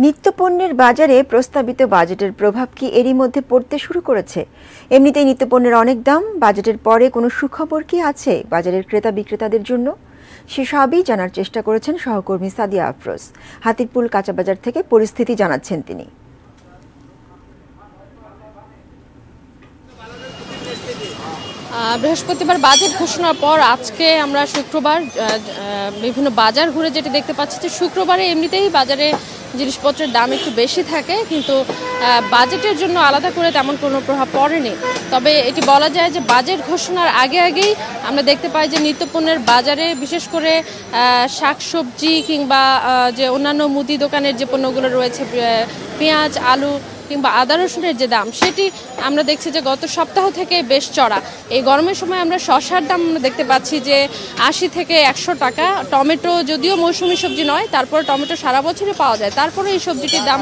নিত্যপণ্যের বাজারে প্রস্তাবিত বাজেটের প্রভাব কি এরই মধ্যে পড়তে শুরু করেছে? এমনিতেই নিত্যপণ্যের অনেক দাম, বাজেটের পরে কোনো সুখবর কি আছে বাজারের ক্রেতা বিক্রেতাদের জন্য? সেসবই জানার চেষ্টা করেছেন সহকর্মী সাদিয়া আফরোজ। হাতিরপুল কাঁচাবাজার থেকে পরিস্থিতি জানাচ্ছেন তিনি। বৃহস্পতিবার বাজেট ঘোষণার পর আজকে আমরা শুক্রবার বিভিন্ন বাজার ঘুরে যেটি দেখতে পাচ্ছি যে শুক্রবারে এমনিতেই বাজারে জিনিসপত্রের দাম একটু বেশি থাকে, কিন্তু বাজেটের জন্য আলাদা করে তেমন কোনো প্রভাব পড়েনি। তবে এটি বলা যায় যে বাজেট ঘোষণার আগেই আমরা দেখতে পাই যে নিত্যপণ্যের বাজারে বিশেষ করে শাকসবজি কিংবা যে অন্যান্য মুদি দোকানের যে পণ্যগুলো রয়েছে, পেঁয়াজ, আলু কিংবা আদা রসুনের যে দাম, সেটি আমরা দেখছি যে গত সপ্তাহ থেকে বেশ চড়া। এই গরমের সময় আমরা শসার দাম দেখতে পাচ্ছি যে 80 থেকে 100 টাকা। টমেটো যদিও মৌসুমি সবজি নয়, তারপর টমেটো সারা বছরই পাওয়া যায়, তারপরে এই সবজিটির দাম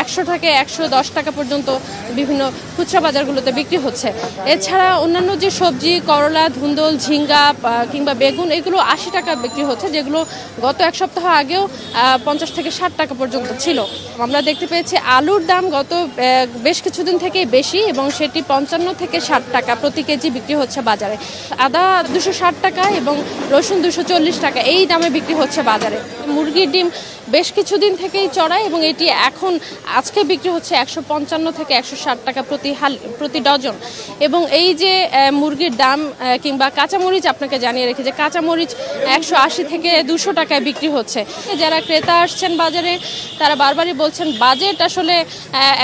100 থেকে 110 টাকা পর্যন্ত বিভিন্ন খুচরা বাজারগুলোতে বিক্রি হচ্ছে। এছাড়া অন্যান্য যে সবজি, করলা, ধুন্দল, ঝিঙ্গা কিংবা বেগুন, এগুলো 80 টাকা বিক্রি হচ্ছে, যেগুলো গত এক সপ্তাহ আগেও 50 থেকে 60 টাকা পর্যন্ত ছিল। আমরা দেখতে পেয়েছি আলুর দাম গত বেশ কিছুদিন থেকেই বেশি এবং সেটি 55 থেকে 60 টাকা প্রতি কেজি বিক্রি হচ্ছে বাজারে। আদা 260 টাকা এবং রসুন 240 টাকা এই দামে বিক্রি হচ্ছে বাজারে। মুরগির ডিম বেশ কিছুদিন থেকেই চড়া এবং এটি এখন আজকে বিক্রি হচ্ছে 155 থেকে 160 টাকা প্রতি ডজন। এবং এই যে মুরগির দাম কিংবা কাঁচামরিচ, আপনাকে জানিয়ে রেখে যে কাঁচামরিচ 180 থেকে 200 টাকায় বিক্রি হচ্ছে। যারা ক্রেতা আসছেন বাজারে, তারা বারবারই বলছেন বাজেট আসলে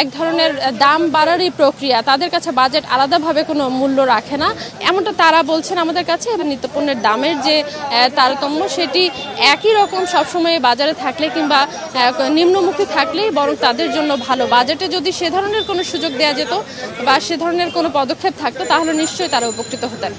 এক ধরনের দাম বাড়ারই প্রক্রিয়া, তাদের কাছে বাজেট আলাদাভাবে কোনো মূল্য রাখে না, এমনটা তারা বলছেন আমাদের কাছে। এবং নিত্যপণ্যের দামের যে তারতম্য, সেটি একই রকম সবসময় বাজারে থাকলে কিংবা নিম্নমুখী থাকলেই বরং তাদের জন্য ভালো। বাজেটে যদি সে ধরনের কোনো সুযোগ দেওয়া যেত বা সে ধরনের কোনো পদক্ষেপ থাকতো, তাহলে নিশ্চয়ই তারা উপকৃত হতেন।